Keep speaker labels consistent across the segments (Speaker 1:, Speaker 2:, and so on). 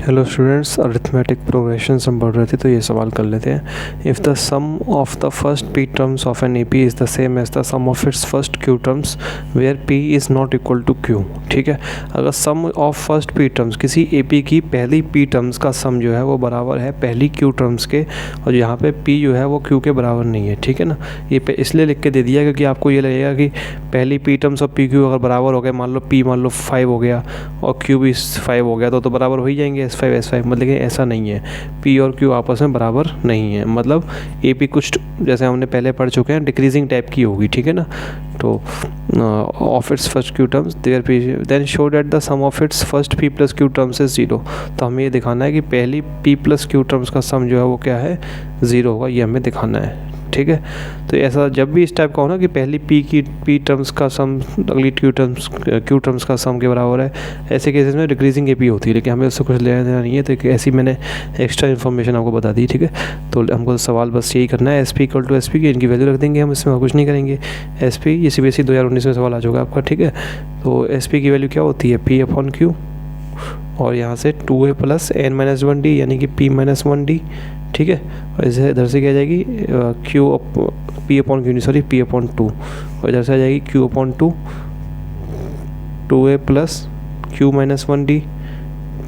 Speaker 1: Hello students, arithmetic progression हम पढ़ रहे थे तो ये सवाल कर लेते हैं। If the sum of the first P terms of an A P is the same as the sum of its first Q terms where P is not equal to Q. ठीक है, अगर sum of first P terms, किसी A P की पहली P terms का सम जो है वो बराबर है पहली क्यू टर्म्स के, और यहाँ पे पी जो है वो क्यू के बराबर नहीं है। ठीक है ना, ये इसलिए लिख के दे दिया क्योंकि आपको ये लगेगा कि पहली पी टर्म्स और पी क्यू अगर बराबर हो गए, मान लो पी 5 हो गया और क्यू भी 5 हो गया तो बराबर हो ही जाएंगे S5 मतलब कि ऐसा नहीं है, P और Q आपस में बराबर नहीं है। मतलब AP कुछ जैसे हमने पहले पढ़ चुके हैं डिक्रीजिंग टाइप की होगी। ठीक है ना, तो of its first Q terms there P then show that the sum of its first P plus Q terms is 0। तो हमें ये दिखाना है कि पहली P प्लस Q टर्म्स का सम जो है वो क्या है, 0 होगा, ये हमें दिखाना है। ठीक है, तो ऐसा जब भी इस टाइप का हो ना कि पहली P टर्म्स का सम अगली Q टर्म्स का सम के बराबर है, ऐसे केसेस में डिक्रीजिंग AP होती है, लेकिन हमें उससे कुछ लेना देना नहीं है, तो ऐसी मैंने एक्स्ट्रा इन्फॉर्मेशन आपको बता दी। ठीक है, तो हमको सवाल बस यही करना है, SP = SP की इनकी वैल्यू रख देंगे हम, इसमें और कुछ नहीं करेंगे। SP ये CBSE 2019 में सवाल आ चुका आपका। ठीक है, तो SP की वैल्यू क्या होती है, P/Q, और यहाँ से 2a + n-1d यानी कि P-1d। ठीक है, और इसे इधर से क्या आ जाएगी P/2, और इधर से आ जाएगी Q/2 2a + Q-1d।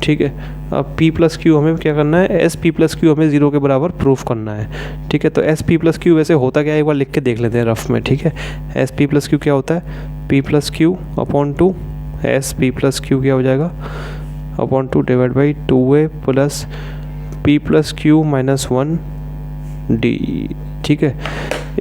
Speaker 1: ठीक है, अब P + Q हमें क्या करना है, SP + Q हमें 0 के बराबर प्रूफ करना है। ठीक है, तो SP + Q वैसे होता क्या है एक बार लिख के देख लेते हैं रफ में। ठीक है, SP + Q क्या होता है, P + Q/2 SP + Q क्या हो जाएगा /2 / 2a + P + Q-1d। ठीक है,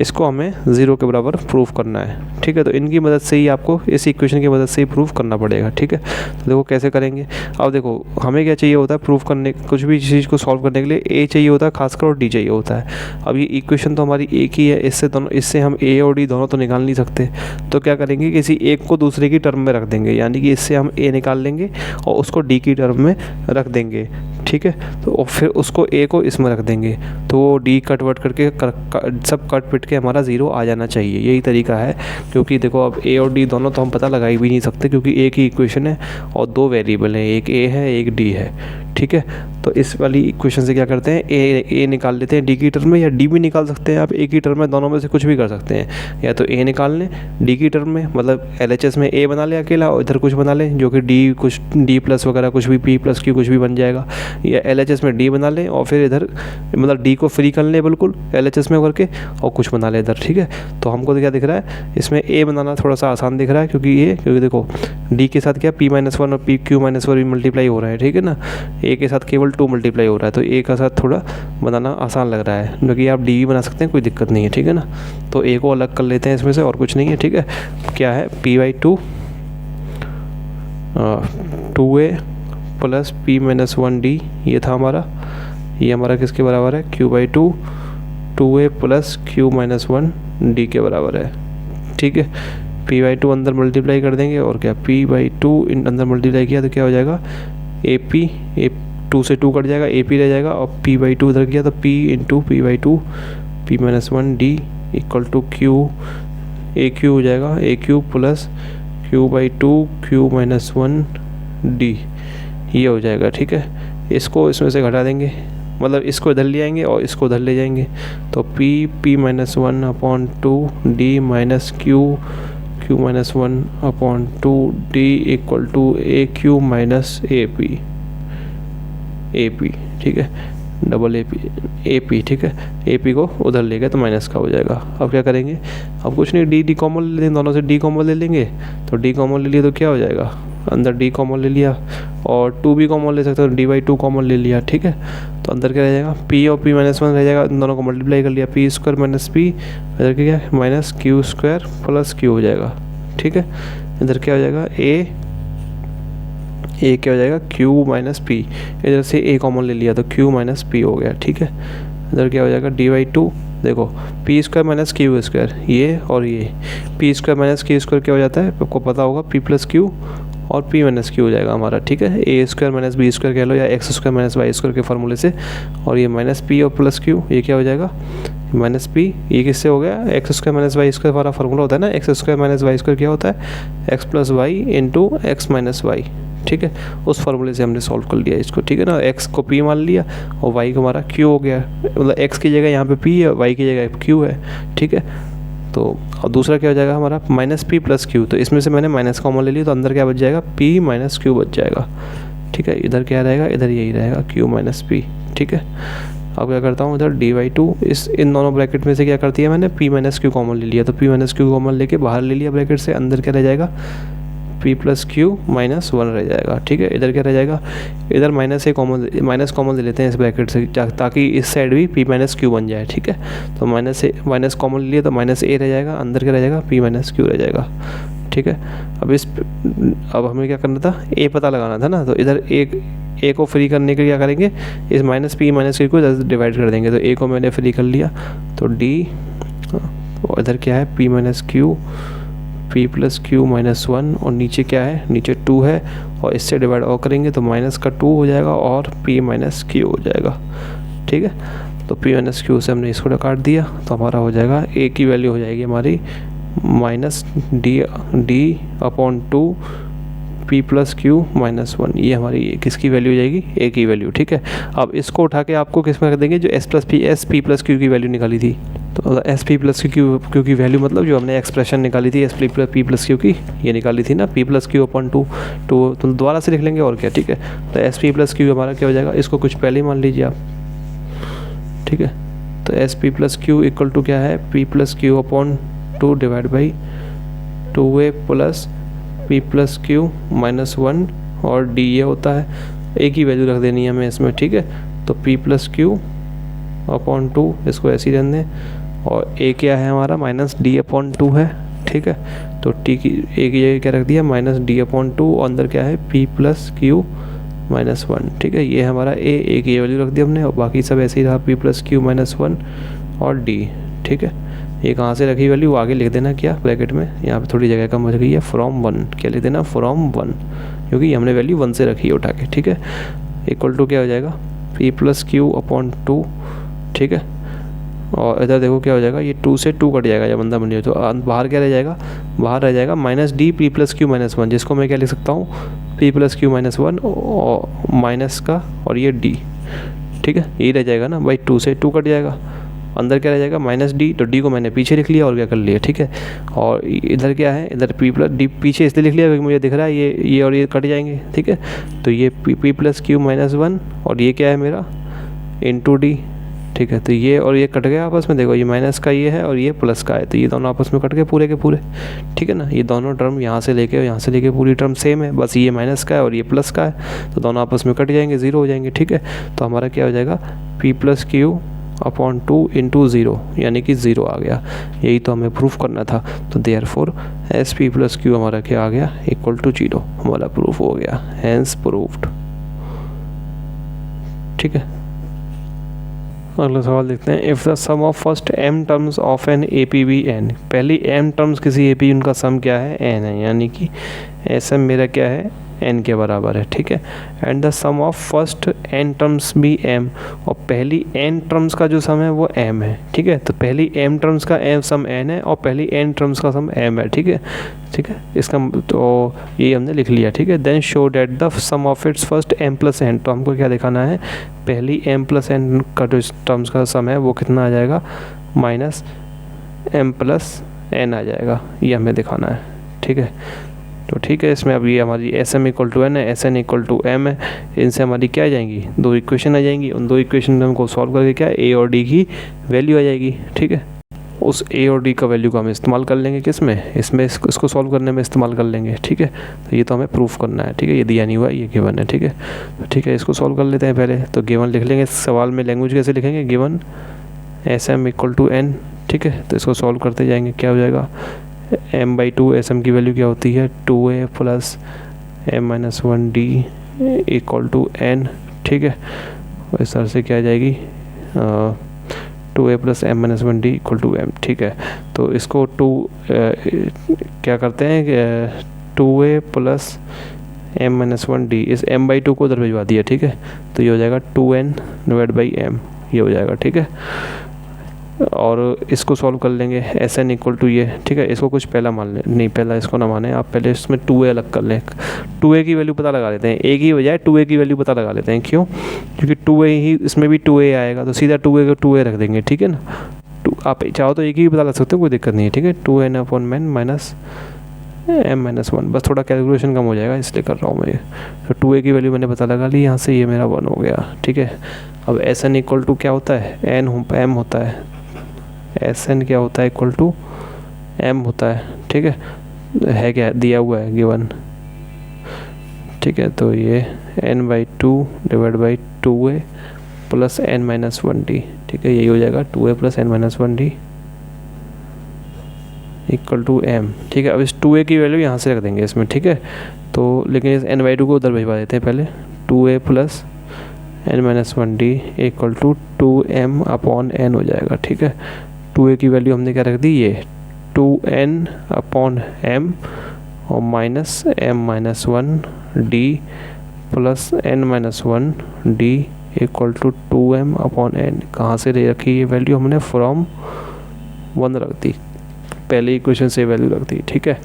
Speaker 1: इसको हमें 0 के बराबर प्रूफ करना है। ठीक है, तो इनकी मदद से ही आपको इस इक्वेशन की मदद से ही प्रूफ करना पड़ेगा। ठीक है, तो देखो कैसे करेंगे। अब देखो हमें क्या चाहिए होता है प्रूफ करने, कुछ भी चीज़ को सॉल्व करने के लिए A चाहिए होता है खासकर, और D चाहिए होता है। अब ये इक्वेशन तो हमारी एक ही है, इससे हम A और D दोनों तो निकाल नहीं सकते, तो क्या करेंगे, किसी एक को दूसरे की टर्म में रख देंगे, यानी कि इससे हम A निकाल लेंगे और उसको D की टर्म में रख देंगे। ठीक है, तो फिर उसको A को इसमें रख देंगे, तो D कट करके सब कट पिट के हमारा 0 आ जाना चाहिए। यही तरीका है, क्योंकि देखो अब A और D दोनों तो हम पता लगा ही भी नहीं सकते, क्योंकि एक ही इक्वेशन है और 2 वेरिएबल हैं, एक A है एक D है। ठीक है, तो इस वाली इक्वेशन से क्या करते हैं, A निकाल लेते हैं D की टर्म में, या D भी निकाल सकते हैं आप A की टर्म में, दोनों में से कुछ भी कर सकते हैं। या तो A निकाल लें D की टर्म में, मतलब LHS में A बना लें अकेला, और इधर कुछ बना लें जो कि D कुछ D+ वगैरह कुछ भी P + Q कुछ भी बन जाएगा, या LHS में D बना लें और फिर इधर मतलब D को फ्री कर लें बिल्कुल LHS में करके, और कुछ बना लें इधर। ठीक है, तो हमको क्या दिख रहा है, इसमें A बनाना थोड़ा सा आसान दिख रहा है, क्योंकि देखो D के साथ क्या P-1 और Q-1 भी मल्टीप्लाई हो रहा है। ठीक है ना, A के साथ केवल 2 मल्टीप्लाई हो रहा है, तो A का साथ थोड़ा बनाना आसान लग रहा है, क्योंकि आप D भी बना सकते हैं, कोई दिक्कत नहीं है। ठीक है ना, तो A को अलग कर लेते हैं इसमें से, और कुछ नहीं है। ठीक है, क्या है P/2 2a + P-1d, ये था हमारा, ये हमारा किसके बराबर है, Q/2 2a + Q-1d के बराबर है। ठीक है, P/2 अंदर मल्टीप्लाई कर देंगे, और क्या P/2 अंदर मल्टीप्लाई किया तो क्या हो जाएगा AP, 2 से 2 कट जाएगा, AP रह जाएगा, और P/2 इधर किया तो P × P/2 P-1d = Q AQ हो जाएगा, AQ + Q/2 Q-1d, ये हो जाएगा। ठीक है, इसको इसमें से घटा देंगे, मतलब इसको इधर ले आएंगे और इसको उधर ले जाएंगे, तो P-1/2d - Q-1/2d = AQ - AP। ठीक है, डबल AP। ठीक है, AP को उधर ले गए तो माइनस का हो जाएगा। अब क्या करेंगे, अब कुछ नहीं, D कॉमन ले लेंगे, दोनों से D कॉमन ले लेंगे, तो D कॉमन ले लिया तो क्या हो जाएगा, अंदर D कॉमन ले लिया, और 2 भी कॉमन ले सकते हो, D/2 कॉमन ले लिया। ठीक है, तो अंदर क्या रह जाएगा, P और P-1 रह जाएगा, इन दोनों को मल्टीप्लाई कर लिया, P² - P, इधर क्या है -Q² + Q हो जाएगा। ठीक है, इधर क्या हो जाएगा A क्या हो जाएगा Q - P, इधर से A कॉमन ले लिया तो Q - P हो गया। ठीक है, इधर क्या हो जाएगा D/2, देखो P² - Q², ये और ये P² - Q² क्या हो जाता है, आपको पता होगा P + Q और P - Q हो जाएगा हमारा। ठीक है, A² - B² कह लो, या X² - Y² के फार्मूले से, और ये -P और +Q, ये क्या हो जाएगा -P, ये किससे हो गया, X² - Y² हमारा फार्मूला होता है ना, X² - Y² क्या होता है, X + Y × X - Y। ठीक है, उस फार्मूले से हमने सॉल्व कर लिया इसको, ठीक है ना। x को p मान लिया और y को हमारा q हो गया, मतलब x की जगह यहाँ पे p है, y की जगह q है, ठीक है। तो और दूसरा क्या हो जाएगा हमारा माइनस पी प्लस क्यू, तो इसमें से मैंने माइनस कॉमन ले लिया, तो अंदर क्या बच जाएगा p माइनस क्यू बच जाएगा, ठीक है। इधर क्या रहेगा, इधर यही रहेगा q माइनस पी, ठीक है। अब क्या करता हूँ, इधर dy2 इन दोनों ब्रैकेट में से क्या करती है मैंने p माइनस क्यू कॉमन ले लिया, तो p माइनस क्यू कॉमन लेके बाहर ले लिया ब्रैकेट से, अंदर क्या रह जाएगा p प्लस क्यू माइनस 1 रह जाएगा, ठीक है। इधर क्या रह जाएगा, इधर माइनस कॉमन ले लेते हैं इस ब्रैकेट से, ताकि इस साइड भी p माइनस क्यू बन जाए, ठीक है। तो माइनस कॉमन ले लिया तो माइनस a रह जाएगा, अंदर क्या रह जाएगा p माइनस क्यू रह जाएगा, ठीक है। अब हमें क्या करना था, a पता लगाना था ना, तो इधर a को फ्री करने के लिए क्या करेंगे, इस माइनस p माइनस क्यू को इधर डिवाइड कर देंगे, तो a को मैंने फ्री कर लिया, तो d और इधर क्या है p minus Q, p plus Q minus 1, और नीचे क्या है, नीचे 2 है, और इससे डिवाइड और करेंगे तो माइनस का 2 हो जाएगा और p माइनस क्यू हो जाएगा, ठीक है। तो p माइनस क्यू से हमने इसको काट दिया, तो हमारा हो जाएगा a की वैल्यू हो जाएगी हमारी minus D upon 2 p plus Q minus 1, ये हमारी किसकी वैल्यू हो जाएगी, a की वैल्यू, ठीक है। अब इसको उठा के आपको किस में कर देंगे, जो s प्लस क्यू की वैल्यू निकाली थी, तो एस पी प्लस क्यू की वैल्यू मतलब जो हमने एक्सप्रेशन निकाली थी एस पी प्लस क्यू की, ये निकाली थी ना, p प्लस क्यू अपॉन 2, तो दोबारा से लिख लेंगे और क्या, ठीक है। तो एस पी प्लस क्यू हमारा क्या हो जाएगा, इसको कुछ पहले ही मान लीजिए आप, ठीक है। तो S P plus Q equal to क्या है, p plus Q upon 2 divide by 2a plus p plus Q minus 1, और d ये होता है, a की वैल्यू रख देनी है हमें इसमें, ठीक है। तो p प्लस क्यू अपॉन 2, इसको ऐसे ही रहने दें, और a क्या है हमारा माइनस डी अपॉन 2 है, ठीक है। तो t की a की जगह क्या रख दिया, माइनस डी अपॉन 2, और अंदर क्या है p प्लस क्यू माइनस 1, ठीक है। ये हमारा a की वैल्यू रख दी हमने, और बाकी सब ऐसे ही रहा p प्लस क्यू माइनस 1 और d, ठीक है। ये कहाँ से रखी वैल्यू, आगे लिख देना क्या ब्रैकेट में, यहाँ पे थोड़ी जगह कम हो गई है, फ्रॉम 1, क्या लिख देना, फ्रॉम 1, क्योंकि हमने वैल्यू 1 से रखी है उठा के, ठीक है। इक्वल टू क्या हो जाएगा, p प्लस क्यू अपॉन 2, ठीक है। और इधर देखो क्या हो जाएगा, ये 2 से 2 कट जाएगा जब बंदा बनिए, तो बाहर क्या रह जाएगा, बाहर रह जाएगा minus D p plus Q minus 1, जिसको मैं क्या लिख सकता हूँ, p प्लस क्यू माइनस 1 और माइनस का और ये d, ठीक है। यही रह जाएगा ना भाई, 2 से 2 कट जाएगा, अंदर क्या रह जाएगा माइनस डी, तो डी को मैंने पीछे लिख लिया और क्या कर लिया, ठीक है। और इधर क्या है, इधर p प्लस डी पीछे इसलिए लिख लिया क्योंकि मुझे दिख रहा है ये और ये कट जाएंगे, ठीक है। तो ये p प्लस क्यू माइनस 1 और ये क्या है मेरा इंटू डी, ठीक है। तो ये और ये कट गया आपस में, देखो ये माइनस का ये है और ये प्लस का है, तो ये दोनों आपस में कट गए पूरे के पूरे, ठीक है ना। ये दोनों टर्म यहाँ से लेके पूरी टर्म सेम है, बस ये माइनस का है और ये प्लस का है, तो दोनों आपस में कट जाएंगे, 0 हो जाएंगे, ठीक है। तो हमारा क्या हो जाएगा, p plus Q upon 2 into 0, यानी कि 0 आ गया, यही तो हमें प्रूफ करना था। तो therefore S P plus Q हमारा क्या आ गया, इक्वल टू 0, हमारा प्रूफ हो गया, हैंस प्रूफ्ड, ठीक है। अगला सवाल देखते हैं, if the sum of first m terms of an A P be n, पहली m टर्म्स किसी ए पी उनका सम क्या है, n है, यानी कि एस एम मेरा क्या है, n के बराबर है, ठीक है। And the sum of first n terms भी m, और पहली n टर्म्स का जो सम है वो m है, ठीक है। तो पहली m टर्म्स का सम n है और पहली n टर्म्स का सम m है, ठीक है, ठीक है। इसका तो ये हमने लिख लिया, ठीक है। Then show that the sum of its first m plus n, तो हमको क्या दिखाना है, पहली m प्लस n का जो टर्म्स का सम है वो कितना आ जाएगा, माइनस m प्लस n आ जाएगा, ये हमें दिखाना है, ठीक है। तो ठीक है, इसमें अब ये हमारी S M equal to N है, S N equal to M है, इनसे हमारी क्या आ जाएंगी, 2 इक्वेशन आ जाएंगी, उन 2 इक्वेशन में हमको सॉल्व करके क्या ए और डी की वैल्यू आ जाएगी, ठीक है। उस ए और डी का वैल्यू को हम इस्तेमाल कर लेंगे किसमें, इसमें इसको सॉल्व करने में इस्तेमाल कर लेंगे, ठीक है। तो ये तो हमें प्रूफ करना है, ठीक है, ये दिया नहीं हुआ, ये गिवन है, ठीक है। तो ठीक है, इसको सॉल्व कर लेते हैं पहले। तो गिवन लिख लेंगे, सवाल में लैंग्वेज कैसे लिखेंगे, given S M equal to N, ठीक है। तो इसको सॉल्व करते जाएंगे, क्या हो जाएगा, m/2 एस एम की वैल्यू क्या होती है, 2a plus m-1d equal to n, ठीक है। इस तरह से क्या आ जाएगी, 2a plus m-1d equal to m, ठीक है। तो इसको क्या करते हैं कि 2a प्लस m-1d, इस m/2 को उधर भिजवा दिया, ठीक है। तो ये हो जाएगा 2n डिवाइड बाई m, ये हो जाएगा, ठीक है। और इसको सॉल्व कर लेंगे एस एन इक्वल टू ये, ठीक है। इसको कुछ पहला मान लें, नहीं पहला इसको ना माने आप, पहले इसमें 2a अलग कर लें, 2a की वैल्यू पता लगा लेते हैं, a की बजाय 2a की वैल्यू पता लगा लेते हैं। क्यों? क्योंकि 2a ही इसमें भी 2a आएगा, तो सीधा 2a को 2a रख देंगे, ठीक है ना। आप चाहो तो एक ही पता लग सकते हो, कोई दिक्कत नहीं है, ठीक है। 2n upon man minus m-1, बस थोड़ा कैलकुलेशन कम हो जाएगा इसलिए कर रहा हूँ मैं ये। तो 2a की वैल्यू मैंने पता लगा ली, यहाँ से ये मेरा 1 हो गया, ठीक है। अब एस एन इक्वल टू क्या होता है, m होता है, एस एन क्या होता है इक्वल टू m होता है, ठीक है क्या दिया हुआ है गिवन, ठीक है। तो ये n/2 divide by 2a plus n-1d, ठीक है, यही हो जाएगा 2a plus n-1d equal to m, ठीक है। अब इस 2a की वैल्यू यहाँ से रख देंगे इसमें, ठीक है। तो लेकिन इस n/2 को उधर भिजवा देते हैं पहले, 2a plus n-1d equal to 2m upon n हो जाएगा, ठीक है। 2a की वैल्यू हमने क्या रख दी, ये 2n अपॉन m और minus m-1d plus n-1d equal to 2m upon n। कहाँ से ले रखी ये वैल्यू हमने, फ्रॉम 1 रख दी, पहले इक्वेशन से वैल्यू रख दी, ठीक है।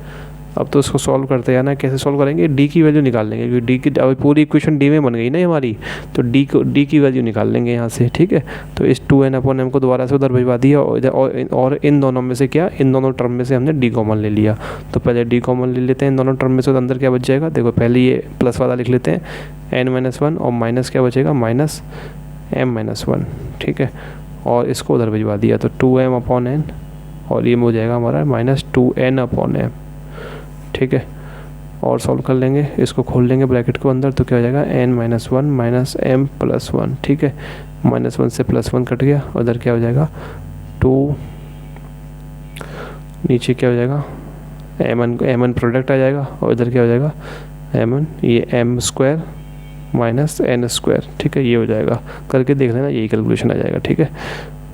Speaker 1: अब तो इसको सॉल्व करते हैं ना, कैसे सॉल्व करेंगे, डी की वैल्यू निकाल लेंगे, क्योंकि डी की अब पूरी इक्वेशन डी में बन गई ना हमारी, तो डी की वैल्यू निकाल लेंगे यहाँ से, ठीक है। तो इस 2n अपॉन m को दोबारा से उधर भिजवा दिया, और इन दोनों में से क्या, इन दोनों टर्म में से हमने डी कॉमन ले लिया। तो पहले डी कॉमन ले लेते हैं इन दोनों टर्म में से, तो अंदर क्या बच जाएगा, देखो पहले ये प्लस वाला लिख लेते हैं n-1 और माइनस क्या बचेगा, माइनस m-1, ठीक है। और इसको उधर भिजवा दिया तो 2m अपॉन n, और ये हो जाएगा हमारा माइनस 2n अपॉन m, ठीक है। और सॉल्व कर लेंगे, इसको खोल लेंगे ब्रैकेट को अंदर, तो क्या हो जाएगा n-1 माइनस m प्लस 1, ठीक है। -1 से +1 कट गया, उधर क्या हो जाएगा 2, नीचे क्या हो जाएगा m1 प्रोडक्ट आ जाएगा, और इधर क्या हो जाएगा m1, ये m² माइनस n², ठीक है। ये हो जाएगा, करके देख लेना, यही कैलकुलेशन आ जाएगा, ठीक है।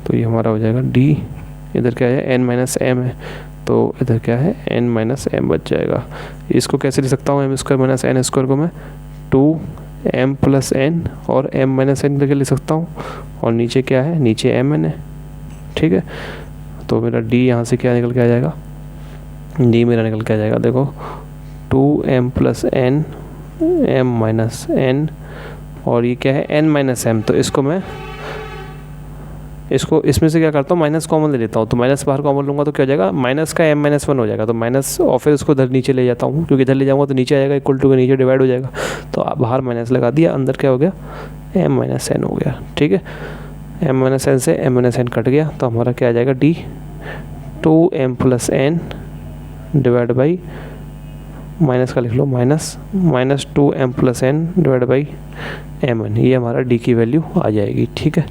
Speaker 1: तो ये हमारा हो जाएगा d, इधर क्या है n-m है, तो इधर क्या है n-m बच जाएगा। इसको कैसे लिख सकता हूँ, m² माइनस n² को मैं 2m प्लस n और m-n करके लिख सकता हूँ, और नीचे क्या है, नीचे mn है, ठीक है। तो मेरा d यहाँ से क्या निकल के आ जाएगा, d मेरा निकल के आ जाएगा, देखो 2m plus n m minus n, और ये क्या है n-m, तो इसको मैं इसमें से क्या करता हूँ, माइनस कॉमन ले लेता हूँ, तो माइनस बाहर कॉमन लूँगा तो क्या हो जाएगा, माइनस का m-1 हो जाएगा, तो माइनस, और फिर उसको इधर नीचे ले जाता हूँ, क्योंकि इधर ले जाऊँगा तो नीचे आएगा, इक्वल टू के नीचे डिवाइड हो जाएगा, तो बाहर माइनस लगा दिया, अंदर क्या हो गया m-n हो गया, ठीक है। m-n से m-n कट गया, तो हमारा क्या आ जाएगा d 2m plus n divide by, minus का लिख लो, minus 2m plus n divide by m1, ये हमारा d की वैल्यू आ जाएगी, ठीक है।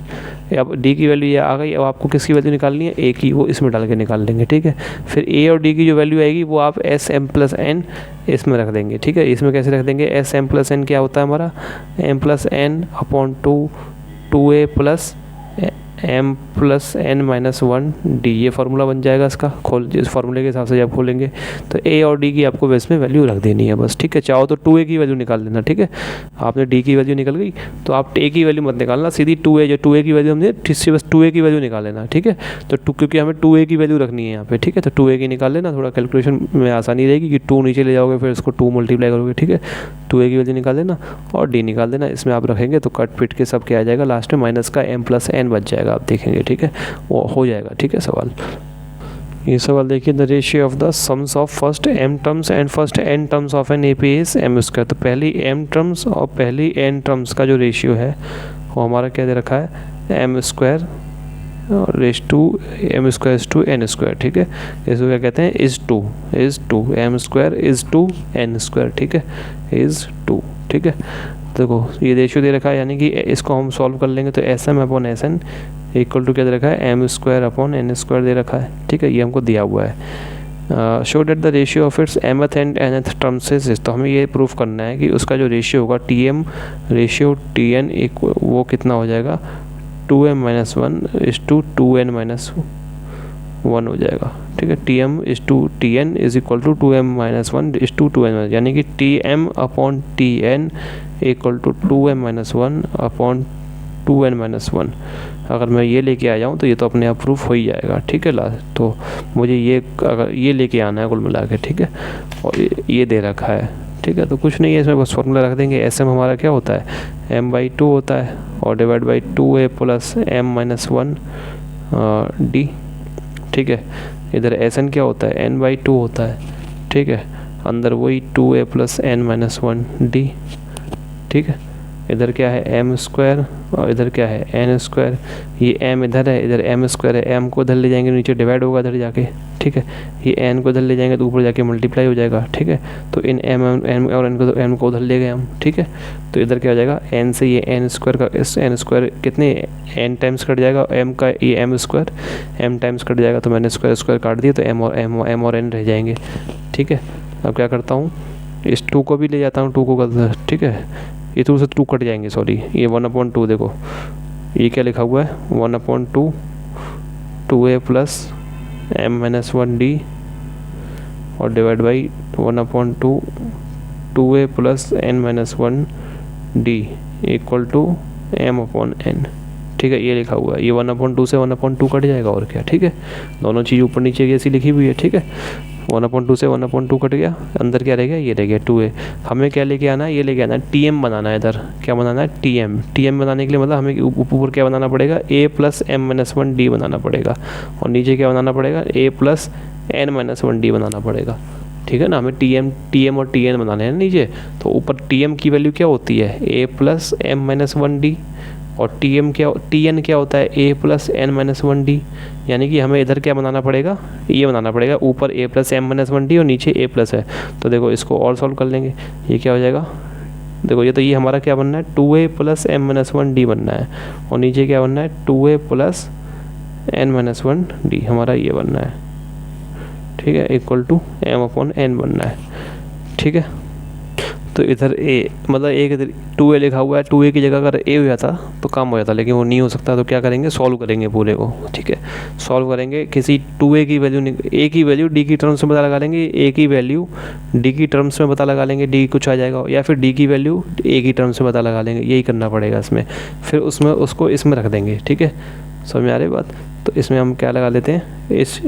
Speaker 1: अब d की वैल्यू ये आ गई, अब आपको किसकी वैल्यू निकालनी है, a की, वो इसमें डाल के निकाल लेंगे, ठीक है। फिर a और d की जो वैल्यू आएगी वो आप sm प्लस n इसमें रख देंगे, ठीक है। इसमें कैसे रख देंगे, sm प्लस n क्या होता है हमारा, m plus n upon 2a plus m plus n-1 d, ये फार्मूला बन जाएगा इसका। इस फार्मूले के हिसाब से जब खोलेंगे तो a और d की आपको इसमें वैल्यू रख देनी है बस, ठीक है। चाहो तो 2a की वैल्यू निकाल लेना, ठीक है। आपने d की वैल्यू निकल गई, तो आप a की वैल्यू मत निकालना, सीधी 2a, जो 2a की वैल्यू हमने ठीक बस 2a की वैल्यू निकाल लेना, ठीक है। तो क्योंकि हमें 2a की वैल्यू रखनी है यहाँ पे, ठीक है, तो 2a की निकाल लेना, थोड़ा कैलकुलेशन में आसानी रहेगी, कि 2 नीचे ले जाओगे फिर इसको 2 मल्टीप्लाई करोगे, ठीक है। 2a की वैल्यू निकाल देना और d निकाल देना, इसमें आप रखेंगे तो कट पिट के सब क्या आ जाएगा, लास्ट में माइनस का m प्लस n बच जाएगा, आप देखेंगे, ठीक है, वो हो जाएगा, ठीक है। सवाल, ये सवाल देखिए, the ratio of the sums of first m terms and first n terms of an AP is m²। तो पहली m टर्म्स और पहली n टर्म्स का जो रेशियो है वो हमारा क्या दे रखा है, m² raise to m² n², ठीक है। इसको क्या कहते हैं, is to m² is to n², ठीक है, इज टू, ठीक है। देखो ये रेशियो दे रखा है, यानी कि इसको हम सॉल्व कर लेंगे तो sm upon sn equal to क्या दे रखा है, m² अपॉन n² दे रखा है, ठीक है, ये हमको दिया हुआ है। Show that the ratio of its mth and nth terms is, तो हमें ये प्रूफ करना है कि उसका जो रेशियो होगा tm रेशियो tn वो कितना हो जाएगा, 2m-1 इज टू 2n-1 हो जाएगा, ठीक है। tm is to tn is equal to 2m-1 is to 2n, यानी कि tm upon tn equal to 2m-1 upon 2n-1। अगर मैं ये लेके आ जाऊँ तो ये तो अपने आप प्रूफ हो ही जाएगा, ठीक है। लास्ट तो मुझे ये अगर ये लेके आना है कुल मिला के, ठीक है। और ये दे रखा है, ठीक है। तो कुछ नहीं है इसमें, बस फॉर्मूला रख देंगे। एस एम हमारा क्या होता है, m/2 होता है और divide by 2a plus m-1 d, ठीक है। इधर एस एन क्या होता है, n/2 होता है, ठीक है। अंदर वही 2a प्लस n-1 d, ठीक है। इधर क्या है m² और इधर क्या है n²। ये m इधर है, इधर m² है, m को इधर ले जाएंगे नीचे डिवाइड होगा इधर जाके, ठीक है। ये n को इधर ले जाएंगे तो ऊपर जाके मल्टीप्लाई हो जाएगा, ठीक है। तो इन m और n को उधर ले गए हम, ठीक है। तो इधर क्या हो जाएगा, n से ये n² का इस n² कितने n टाइम्स कट जाएगा, m का ये m² m टाइम्स कट जाएगा, तो मैंने स्क्वायर काट दिया तो m और n रह जाएंगे, ठीक है। अब क्या करता हूँ, इस 2 को भी ले जाता हूँ, 2 को कर, ठीक है। ये 2 से 2 कट जाएंगे, सॉरी ये 1/2 देखो ये क्या लिखा हुआ है 1/2 2a प्लस m-1 d और divide by 1/2 2a plus n-1 d equal to m/n, ठीक है। ये लिखा हुआ है, ये 1/2 से 1/2 कट जाएगा और क्या, ठीक है। दोनों चीज़ ऊपर नीचे की ऐसी लिखी हुई है, ठीक है। 1/2 से 1/2 कट गया, अंदर क्या रह गया, ये रह गया 2a। हमें क्या लेके आना है, ये लेके आना है tm बनाना है। इधर क्या बनाना है, tm बनाने के लिए मतलब हमें ऊपर क्या बनाना पड़ेगा, a प्लस m-1 d बनाना पड़ेगा और नीचे क्या बनाना पड़ेगा, a प्लस n-1 d बनाना पड़ेगा, ठीक है ना। हमें tm और tn बनाने हैं नीचे, तो ऊपर tm की वैल्यू क्या होती है, a प्लस m-1 d और tn क्या होता है, a प्लस n-1 d। यानी कि हमें इधर क्या बनाना पड़ेगा, ये बनाना पड़ेगा, ऊपर a प्लस m-1 d और नीचे a प्लस है। तो देखो इसको और सॉल्व कर लेंगे, ये क्या हो जाएगा, देखो ये तो ये हमारा क्या बनना है, 2a प्लस m-1 d बनना है और नीचे क्या बनना है, 2a प्लस n-1 d हमारा ये बनना है, ठीक है। इक्वल टू m/n बनना है, ठीक है। तो इधर a मतलब एक इधर 2a लिखा हुआ है, 2a की जगह अगर a हो जाता तो काम हो जाता, लेकिन वो नहीं हो सकता। तो क्या करेंगे, सॉल्व करेंगे पूरे को, ठीक है। सॉल्व करेंगे, किसी 2a की वैल्यू a की वैल्यू d की टर्म्स में पता लगा लेंगे, a की वैल्यू d की टर्म्स में पता लगा लेंगे, d कुछ आ जाएगा, या फिर d की वैल्यू a की टर्म्स में पता लगा लेंगे, यही करना पड़ेगा इसमें। फिर उसमें उसको इसमें रख देंगे, ठीक है। समझ में आ रही बात। तो इसमें हम क्या लगा लेते हैं, इस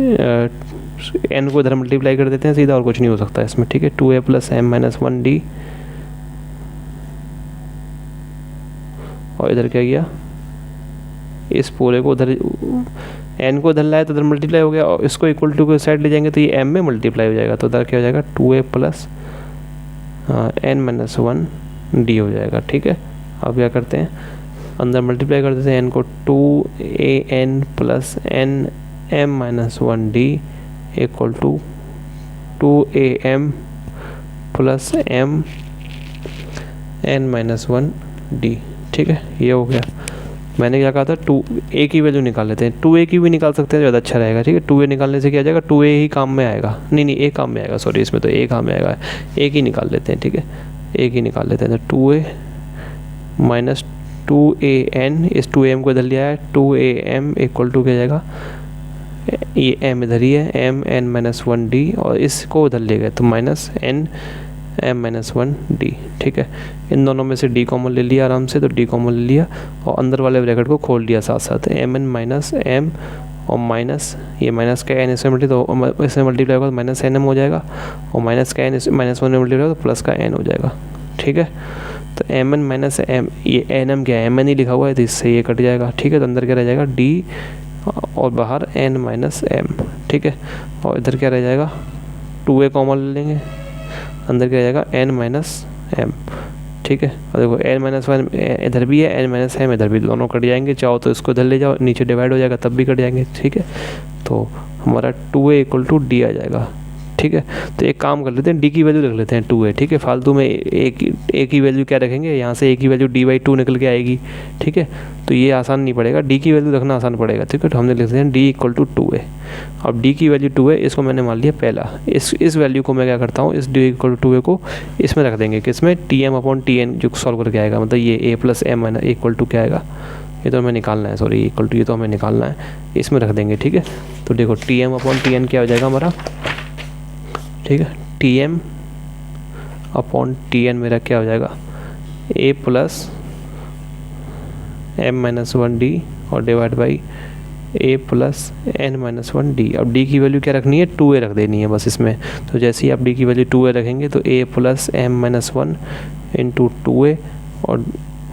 Speaker 1: n को इधर मल्टीप्लाई कर देते हैं सीधा, और कुछ नहीं हो सकता इसमें, ठीक है। 2a प्लस m-1 d और इधर क्या किया, इस पूरे को उधर n को इधर लाया तो इधर मल्टीप्लाई हो गया, और इसको इक्वल टू के साइड ले जाएंगे तो ये m में मल्टीप्लाई हो जाएगा, तो इधर क्या हो जाएगा 2a प्लस n-1 d हो जाएगा, ठीक है। अब क्या करते हैं, अंदर मल्टीप्लाई कर देते हैं n को, 2an plus n-m-1 d equal to 2am plus m-n-1 d, ठीक है। ये हो गया। मैंने क्या कहा था, 2a की वैल्यू निकाल लेते हैं, 2a की भी निकाल सकते हैं, ज़्यादा अच्छा रहेगा, ठीक है। 2a निकालने से क्या जाएगा, 2a ही काम में आएगा, नहीं a काम में आएगा, सॉरी इसमें तो a काम में आएगा, a की निकाल लेते हैं, ठीक है। a की निकाल लेते हैं, तो 2a माइनस 2an, इस 2am को इधर लिया है, 2am इक्वल टू क्या जाएगा, ये m इधर ही है, m-1 d और इसको उधर ले गए तो माइनस m-1 d, ठीक है। इन दोनों में से d कॉमन ले लिया आराम से, तो d कॉमन ले लिया और अंदर वाले ब्रैकेट को खोल दिया साथ साथ, mn माइनस m और माइनस ये माइनस का n इसमें मल्टीप्लाई होगा तो माइनस nm हो जाएगा, और माइनस का n माइनस 1 में मल्टीप्लाई होगा तो प्लस का n हो जाएगा, ठीक है। तो mn माइनस m, ये nm क्या है, mn ही लिखा हुआ है, तो इससे ये कट जाएगा, ठीक है। तो अंदर क्या रह जाएगा d और बाहर n माइनस m, ठीक है। और इधर क्या रह जाएगा, 2a कॉमन ले लेंगे, अंदर क्या जाएगा n माइनस m, ठीक है। और देखो n माइनस 1 इधर भी है, n माइनस m इधर भी, दोनों कट जाएंगे, चाहो तो इसको इधर ले जाओ, नीचे डिवाइड हो जाएगा तब भी कट जाएंगे, ठीक है। तो हमारा 2a इक्वल टू d आ जाएगा, ठीक है। तो एक काम कर लेते हैं, d की वैल्यू रख लेते हैं 2a, ठीक है। फालतू में a की वैल्यू क्या रखेंगे, यहाँ से a की वैल्यू d/2 निकल के आएगी, ठीक है। तो ये आसान नहीं पड़ेगा, d की वैल्यू रखना आसान पड़ेगा, ठीक है। तो हमने लिखते हैं d इक्वल टू 2a। अब d की वैल्यू 2 है, इसको मैंने मान लिया पहला, इस वैल्यू को मैं क्या करता हूँ, इस d इक्वल टू 2a को इसमें रख देंगे, किसमें, tm/tn जो सॉल्व करके आएगा, मतलब ये a plus m equal to क्या आएगा, ये तो हमें निकालना है, सॉरी इक्वल टू ये तो हमें निकालना है, इसमें रख देंगे, ठीक है। तो देखो tm/tn क्या हो जाएगा हमारा, ठीक है। tm/tn मेरा क्या हो जाएगा, a प्लस m-1d और divide by a plus n-1d। अब d की वैल्यू क्या रखनी है, 2a रख देनी है बस इसमें। तो जैसे ही आप d की वैल्यू 2a रखेंगे तो a plus m-1 into 2a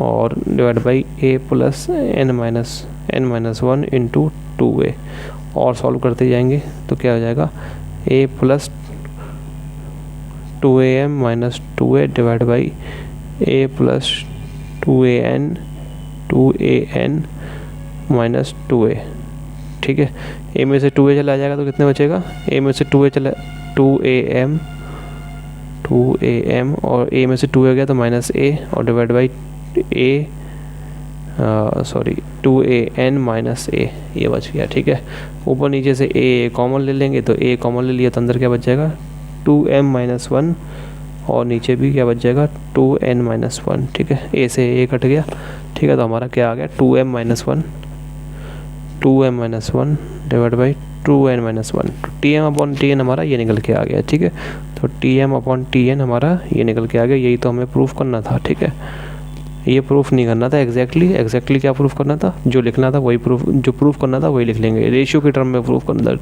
Speaker 1: और divide by a plus n-1 into 2a और सॉल्व करते जाएंगे तो क्या हो जाएगा, a plus 2am minus 2a divide by a plus 2an minus 2a। ठीक है, a में से 2a चला जाएगा तो कितने बचेगा, a में से 2a चला 2am और a में से 2a गया तो माइनस a और divide by a 2an minus a, ये बच गया। ठीक है, ऊपर नीचे से a कॉमन ले लेंगे तो a कॉमन ले लिया तो अंदर क्या बच जाएगा 2m-1 और नीचे भी क्या बच जाएगा 2n-1। ठीक है, a से a कट गया। ठीक है, तो हमारा क्या आ गया 2m-1 divide by 2n-1। Tm/Tn हमारा ये निकल के आ गया। ठीक है, तो Tm/Tn हमारा ये निकल के आ गया। यही तो हमें प्रूफ करना था। ठीक है, ये प्रूफ नहीं करना था एग्जैक्टली क्या प्रूफ करना था, जो लिखना था वही जो प्रूफ करना था वही लिख लेंगे। रेशियो के टर्म में प्रूफ करना था।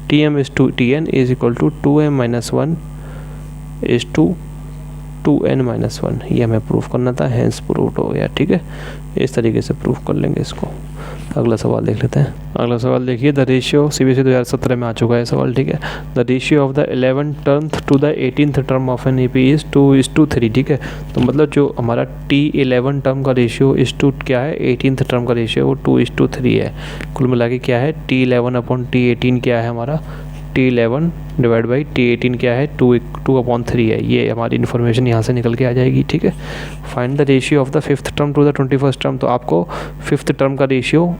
Speaker 1: Tm is to Tn is equal to 2m-1 is to 2n-1, ये हमें प्रूफ करना था, हैंस प्रूफ हो गया। ठीक है, इस तरीके से प्रूफ कर लेंगे इसको। अगला सवाल देख लेते हैं। अगला सवाल देखिए, द रेशियो CBSE 2017 में आ चुका है सवाल। ठीक है, the ratio of the 11th term to the 18th term of an AP is 2:3। ठीक है, तो मतलब जो हमारा T11 टर्म का रेशियो इस टू क्या है, 18th टर्म का रेशियो वो 2:3 है। कुल मिला के क्या है T11/T18 क्या है हमारा, T11 डिवाइड बाई T18 क्या है 2/3 है। ये हमारी इन्फॉर्मेशन यहाँ से निकल के आ जाएगी। ठीक है, find the ratio of the 5th term to the 21st term. तो आपको 5th टर्म का रेशियो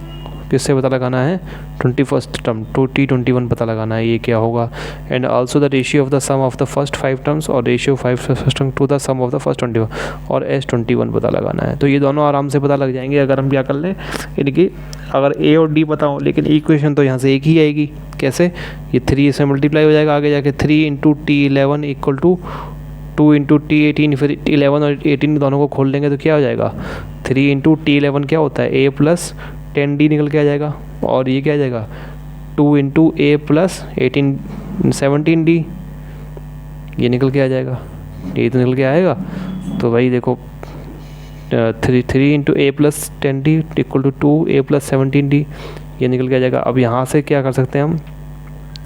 Speaker 1: किससे पता लगाना है, 21st टर्म टू T21 पता लगाना है, ये क्या होगा। And also the ratio of the sum of the first 5 terms और ratio 5 first term to the sum of the first 21 और S21 पता लगाना है। तो ये दोनों आराम से पता लग जाएंगे अगर हम क्या कर लें, इनकी अगर A और D पता हो। लेकिन इक्वेशन तो यहाँ से एक ही आएगी, कैसे, ये 3 से मल्टीप्लाई हो जाएगा आगे जाके, 3 into T11 equal to 2 into T18, फिर T11 और 18 दोनों को खोल लेंगे तो क्या हो जाएगा 3 इंटू T11 क्या होता है A प्लस 10D निकल के आ जाएगा और ये क्या आ जाएगा 2 इंटू A प्लस 17D ये निकल के आ जाएगा, ये तो निकल के आएगा। तो भाई देखो 3 into A plus 10D equal to 2A plus 17D ये निकल के आ जाएगा। अब यहाँ से क्या कर सकते हैं हम,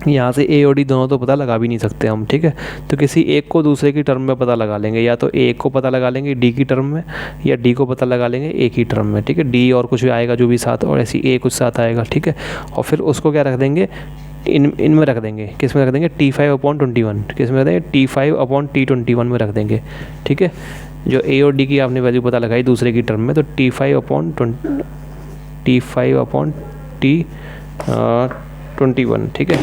Speaker 1: यहाँ से A और D दोनों तो पता लगा भी नहीं सकते हम। ठीक है, तो किसी एक को दूसरे की टर्म में पता लगा लेंगे, या तो A को पता लगा लेंगे D की टर्म में, या D को पता लगा लेंगे A की टर्म में। ठीक है, D और कुछ भी आएगा जो भी साथ, और ऐसी A कुछ साथ आएगा। ठीक है, और फिर उसको क्या रख देंगे, इनमें रख देंगे, किस में रख देंगे T5/21, किस में रख देंगे T5/T21 में रख देंगे। ठीक है, जो A और D की आपने वैल्यू पता लगाई दूसरे की टर्म में, तो T5/T21 ठीक है,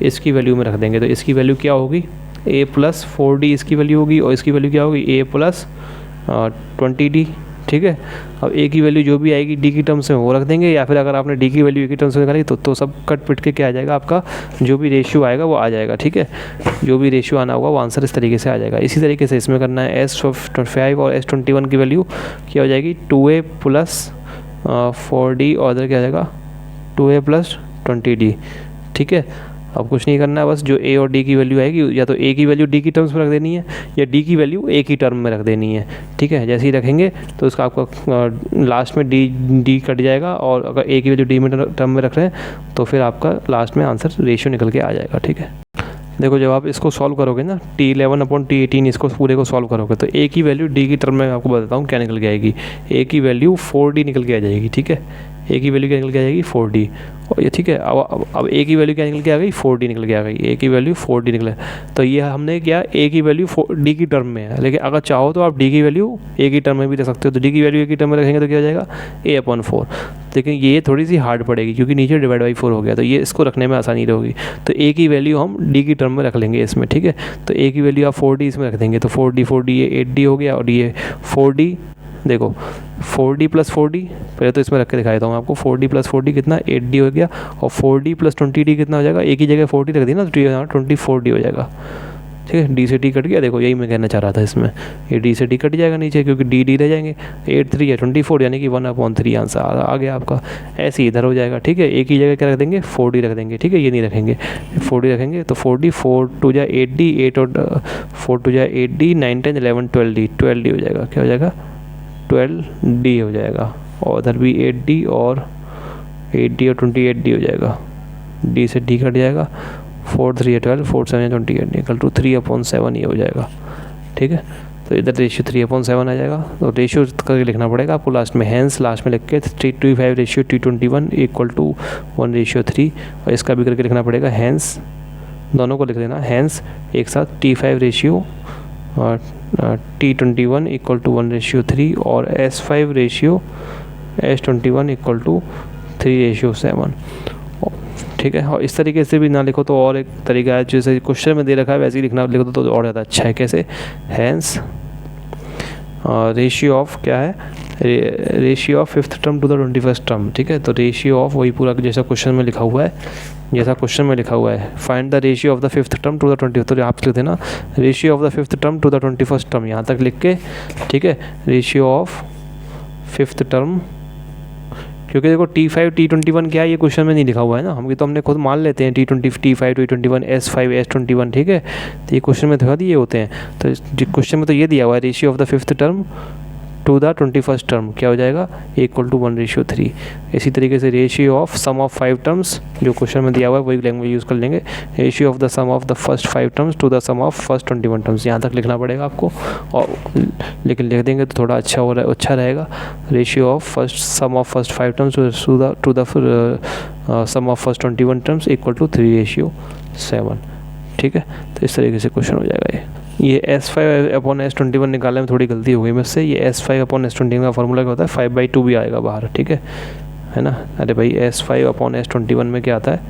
Speaker 1: इसकी वैल्यू में रख देंगे। तो इसकी वैल्यू क्या होगी, A प्लस 4D इसकी वैल्यू होगी, और इसकी वैल्यू क्या होगी A प्लस 20D। ठीक है, अब A की वैल्यू जो भी आएगी D की टर्म्स में वो रख देंगे, या फिर अगर आपने D की वैल्यू A की टर्म्स में निकाली तो सब कट पिट के क्या आ जाएगा, आपका जो भी रेशियो आएगा वो आ जाएगा। ठीक है, जो भी रेशियो आना होगा वो आंसर इस तरीके से आ जाएगा। इसी तरीके से इसमें करना है S5 और S21 की वैल्यू क्या हो जाएगी 2A प्लस 4D और इधर क्या आ जाएगा 2A प्लस 20D। ठीक है, अब कुछ नहीं करना है, बस जो A और D की वैल्यू आएगी, या तो A की वैल्यू D की टर्म्स में रख देनी है, या D की वैल्यू A की टर्म में रख देनी है। ठीक है, जैसे ही रखेंगे तो उसका आपका लास्ट में D कट जाएगा, और अगर A की वैल्यू D में टर्म में रख रहे हैं तो फिर आपका लास्ट में आंसर रेशियो निकल के आ जाएगा। ठीक है, देखो जब आप इसको सॉल्व करोगे ना T11/T18 इसको पूरे को सॉल्व करोगे तो A की वैल्यू D की टर्म में आपको बताता हूँ क्या निकल के आएगी। A की वैल्यू 4D निकल के आ जाएगी। ठीक है, A की वैल्यू क्या निकल के आ जाएगी 4D। और ये ठीक है, अब A की वैल्यू क्या निकल के आ गई 4D निकल के आ गई, A की वैल्यू 4D निकले। तो ये हमने क्या A की वैल्यू D की टर्म में है, लेकिन अगर चाहो तो आप D की वैल्यू A की टर्म में भी रख सकते हो। तो D की वैल्यू A की टर्म में रखेंगे तो क्या हो जाएगा A/4। लेकिन ये थोड़ी सी हार्ड पड़ेगी क्योंकि नीचे डिवाइड बाई 4 हो गया, तो ये इसको रखने में आसानी रहेगी। तो A की वैल्यू हम D की टर्म में रख लेंगे इसमें। ठीक है, तो A की वैल्यू आप 4D इसमें रख देंगे, तो 4D ये 8D हो गया, और ये 4D देखो 4D प्लस 4D पहले तो इसमें रख के दिखा देता हूँ आपको। 4D प्लस 4D कितना 8D हो गया, और 4D प्लस 20D कितना हो जाएगा, एक ही जगह 4D रख दी ना तो यहाँ 24D हो जाएगा। ठीक है, डी से डी कट गया, देखो यही मैं कहना चाह रहा था इसमें, ये डी से डी कट जाएगा नीचे क्योंकि डी डी रह जाएंगे, 8 3 है 24 यानी कि 1/3 आंसर आ गया आपका। ऐसे ही इधर हो जाएगा, ठीक है, एक ही जगह क्या रख देंगे 4D रख देंगे, ठीक है, ये नहीं रखेंगे 4D रखेंगे तो 4D 4 2 जा 8D 8 और 4 2 जा 8D 9 10 11 12D हो जाएगा, क्या हो जाएगा 12D हो जाएगा, और उधर भी 8D और 8D और 28D हो जाएगा, D से D कट जाएगा, 4 3 है 12 4 7 28 इक्वल टू 3/7 ये हो जाएगा, ठीक है। तो इधर रेशियो 3/7 आ जाएगा, तो रेशियो करके लिखना पड़ेगा आपको लास्ट में, हैंस लास्ट में लिख के 3:5 रेशियो T21 इक्वल टू 1:3, और इसका भी करके लिखना पड़ेगा, हैंस दोनों को लिख लेना, हैंस एक साथ T5 रेशियो और T21 इक्वल टू 1:3 और S5 ratio S21 equal to 3:7, ठीक है। और इस तरीके से भी ना लिखो तो और एक तरीका है, जैसे क्वेश्चन में दे रखा है वैसे ही लिखना, लिखो तो और ज़्यादा अच्छा है। कैसे, हैंस रेशियो ऑफ क्या है, ratio of 5th term to the 21st term, ठीक है। तो रेशियो ऑफ वही पूरा जैसा क्वेश्चन में लिखा हुआ है, जैसा क्वेश्चन में लिखा हुआ है, find the ratio of the 5th term to the 20th, तो आप लिख देना ratio of the 5th term to the 21st term यहाँ तक लिख के, ठीक है। रेशियो ऑफ 5th टर्म, क्योंकि देखो T5 T21 क्या है ये क्वेश्चन में नहीं लिखा हुआ है ना, हमने खुद मान लेते हैं T5 T21 S5 S21, ठीक है। तो ये क्वेश्चन में दिखा दिए होते हैं, तो क्वेश्चन में तो ये दिया हुआ है ratio of the 5th term to the 21st term क्या हो जाएगा इक्वल टू 1:3। इसी तरीके से ratio of sum of 5 terms जो क्वेश्चन में दिया हुआ है वही लैंग्वेज यूज़ कर लेंगे, ratio of the sum of the first 5 terms to the sum of first 21 terms, यहाँ तक लिखना पड़ेगा आपको, और लेकिन लिख देंगे तो थोड़ा अच्छा रहेगा। Ratio of first sum of first 5 terms to the sum of first 21 terms equal to 3:7, ठीक है। तो इस तरीके से क्वेश्चन हो जाएगा। ये S5/S21 निकालने में थोड़ी गलती हो गई मुझसे, ये S5/S21 का फॉर्मूला क्या होता है 5/2 भी आएगा बाहर, ठीक है ना। अरे भाई S5/S21 में क्या आता है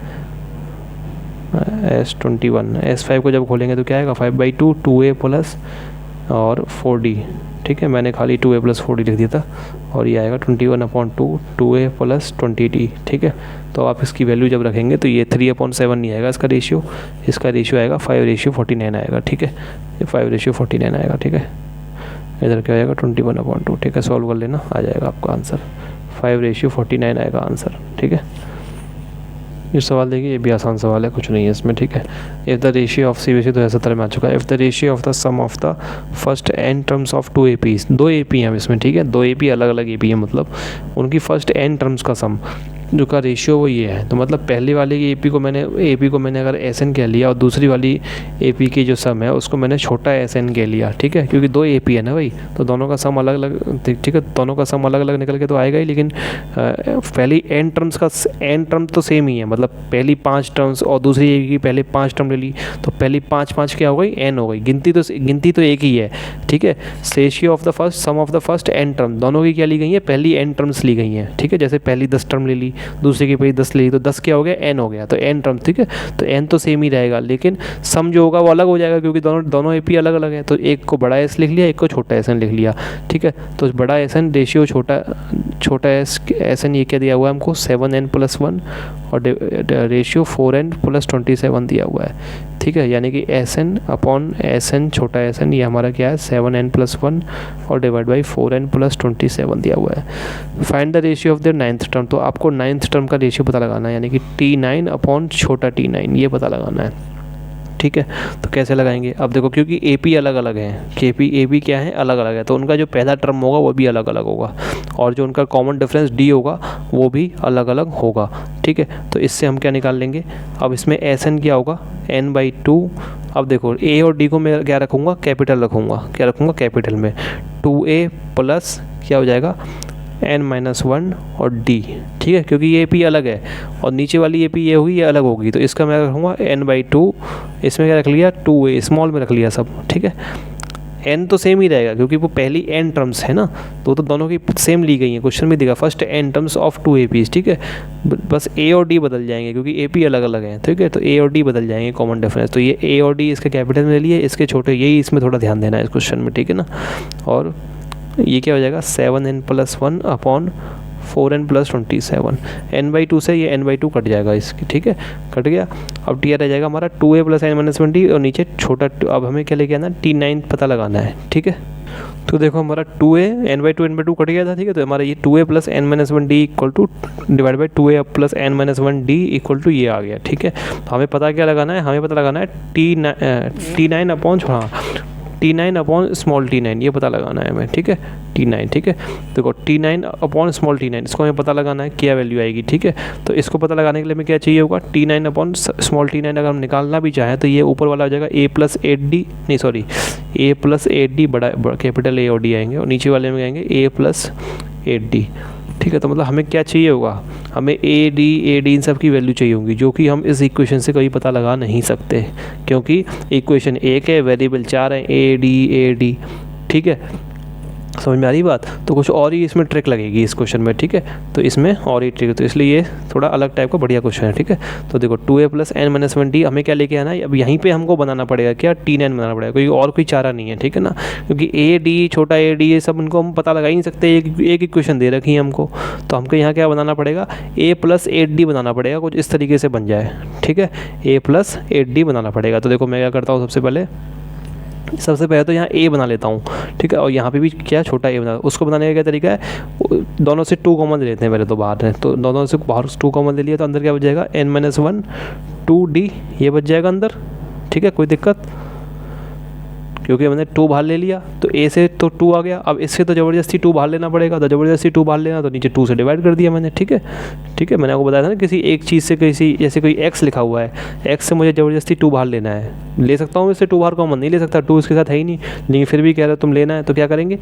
Speaker 1: S21, S5 को जब खोलेंगे तो क्या आएगा 5/2 2A प्लस और 4D, ठीक है। मैंने खाली 2A प्लस 4D लिख दिया था, और ये आएगा 21/2 2A प्लस 20D, ठीक है। तो आप इसकी वैल्यू जब रखेंगे तो ये 3/7 नहीं आएगा इसका रेशियो आएगा 5:49 आएगा, ठीक है। ये 5:49 आएगा, ठीक है। इधर क्या आएगा 21/2, ठीक है। सॉल्व कर लेना, आ जाएगा आपका आंसर 5:49 आएगा आंसर, ठीक है। ये सवाल देखिए, ये भी आसान सवाल है, कुछ नहीं है इसमें, ठीक है। If the ratio of CBSE 2017 में आ चुका है, if the ratio of the sum of the first n terms of 2 APs, 2 AP हैं इसमें, ठीक है। 2 AP अलग अलग AP है, मतलब उनकी फर्स्ट n टर्म्स का सम जो का रेशियो वो ये है, तो मतलब पहले वाले की AP को मैंने अगर SN कह लिया और दूसरी वाली AP की जो सम है उसको मैंने छोटा SN कह लिया, ठीक है, क्योंकि 2 AP है ना भाई, तो दोनों का सम अलग अलग, ठीक है, दोनों का सम अलग अलग निकल के तो आएगा ही, लेकिन पहली n टर्म्स का n टर्म तो सेम ही है, मतलब पहली 5 टर्म्स और दूसरी AP की पहले 5 टर्म ले ली, तो पहली 5 क्या हो गई n हो गई, गिनती तो एक ही है, ठीक है। Ratio of the first sum of the first n term, दोनों की क्या ली गई है, पहली n टर्म्स ली गई हैं, ठीक है। जैसे पहली 10 टर्म ले ली, दूसरे की पहली 10 ले ली, तो 10 क्या हो गया n हो गया, तो n टर्म, ठीक है। तो n तो सेम ही रहेगा, लेकिन सम जो होगा वो अलग हो जाएगा, क्योंकि दोनों AP अलग अलग है, तो एक को बड़ा S लिख लिया, एक को छोटा SN लिख लिया, ठीक है। तो बड़ा SN रेशियो छोटा SN ये क्या दिया हुआ है हमको 7n+1 और रेशियो 4n+27 दिया हुआ है, ठीक है। यानी कि SN/SN छोटा SN ये हमारा क्या है 7n+1 और डिवाइड बाई 4n+27 दिया हुआ है। Find the ratio of the 9th term, तो आपको 9th टर्म का रेशियो पता लगाना है, यानी कि T9 छोटा T9 ये पता लगाना है, ठीक है। तो कैसे लगाएंगे, अब देखो क्योंकि AP अलग अलग हैं, AP क्या है अलग अलग है, तो उनका जो पहला टर्म होगा वो भी अलग अलग होगा, और जो उनका कॉमन डिफरेंस D होगा वो भी अलग अलग होगा, ठीक है। तो इससे हम क्या निकाल लेंगे, अब इसमें SN क्या होगा n/2। अब देखो A और D को मैं क्या रखूँगा, कैपिटल रखूँगा, क्या रखूँगा कैपिटल में, 2A प्लस क्या हो जाएगा n-1 और D, ठीक है, क्योंकि ये AP अलग है और नीचे वाली AP ये होगी, ये अलग होगी, तो इसका मैं रखूँगा n/2, इसमें क्या रख लिया 2A स्मॉल में रख लिया सब, ठीक है। n तो सेम ही रहेगा क्योंकि वो पहली n टर्म्स है ना, तो दोनों की सेम ली गई है, क्वेश्चन में दिखा first n terms of 2 APs, ठीक है। बस A और D बदल जाएंगे क्योंकि AP अलग अलग हैं, ठीक है। तो A और D बदल जाएंगे कॉमन डिफरेंस, तो ये A और D इसके कैपिटल में ले लिए, इसके छोटे, यही इसमें थोड़ा ध्यान देना है इस क्वेश्चन में, ठीक है ना। और ये क्या हो जाएगा 7n+1 upon 4n plus 27, n/2 से ये n/2 कट जाएगा इसकी, ठीक है, कट गया। अब टी रह जाएगा हमारा 2a प्लस n-1d और नीचे छोटा अब हमें क्या लेके आना, T9 पता लगाना है, ठीक है। तो देखो हमारा 2a n/2 कट गया था, ठीक है, तो हमारा ये 2a plus n-1d equal to divide by 2a plus n-1d equal to ये आ गया, ठीक है। तो हमें पता क्या लगाना है, हमें पता लगाना है T9 upon T9 upon small t9, ये पता लगाना है हमें, ठीक है, T9, ठीक है। देखो T9 अपॉन स्मॉल t9 इसको हमें पता लगाना है क्या वैल्यू आएगी, ठीक है। तो इसको पता लगाने के लिए हमें क्या चाहिए होगा, T9 अपॉन स्मॉल t9 अगर हम निकालना भी चाहें तो ये ऊपर वाला हो जाएगा a प्लस 8d, नहीं सॉरी a प्लस 8d, बड़ा कैपिटल A और D आएंगे, और नीचे वाले में आएंगे a प्लस 8d, ठीक है। तो मतलब हमें क्या चाहिए होगा, हमें AD इन सब की वैल्यू चाहिए होंगी, जो कि हम इस इक्वेशन से कभी पता लगा नहीं सकते, क्योंकि इक्वेशन 1 है, वेरिएबल 4 है, AD, ठीक है। समझ में आ रही बात। तो कुछ और ही इसमें ट्रिक लगेगी इस क्वेश्चन में, ठीक है। तो इसमें और ही ट्रिक, तो इसलिए ये थोड़ा अलग टाइप का बढ़िया क्वेश्चन है, ठीक है। तो देखो 2a प्लस n-1d हमें क्या लेके आना है, अब यहीं पे हमको बनाना पड़ेगा क्या, T9 बनाना पड़ेगा, कोई और कोई चारा नहीं है, ठीक है ना, क्योंकि AD छोटा AD ये सब इनको हम पता लगा ही नहीं सकते, एक इक्वेशन दे रखी है हमको। तो हमको यहाँ क्या बनाना पड़ेगा, a प्लस 8d बनाना पड़ेगा, कुछ इस तरीके से बन जाए, ठीक है, a प्लस 8d बनाना पड़ेगा। तो देखो मैं क्या करता हूँ, सबसे पहले तो यहाँ a बना लेता हूँ, ठीक है, और यहाँ पे भी क्या छोटा a बना, उसको बनाने का क्या तरीका है, दोनों से 2 कॉमन ले लेते हैं पहले, तो बाहर है तो दोनों से बाहर 2 कॉमन ले लिया, तो अंदर क्या बच जाएगा, n-1 2d ये बच जाएगा अंदर, ठीक है, कोई दिक्कत, क्योंकि मैंने 2 बाहर ले लिया तो a से तो 2 आ गया, अब इससे तो ज़बरदस्ती 2 बाहर लेना पड़ेगा, तो ज़बरदस्ती 2 बाहर लेना, तो नीचे 2 से डिवाइड कर दिया मैंने, ठीक है, ठीक है। मैंने आपको बताया था ना, किसी एक चीज़ से, किसी जैसे कोई x लिखा हुआ है, x से मुझे ज़बरदस्ती 2 बाहर लेना है, ले सकता हूँ इससे 2 बाहर कॉमन नहीं ले सकता, 2 इसके साथ है ही नहीं, लेकिन फिर भी कह रहे हो तुम लेना है, तो क्या करेंगे,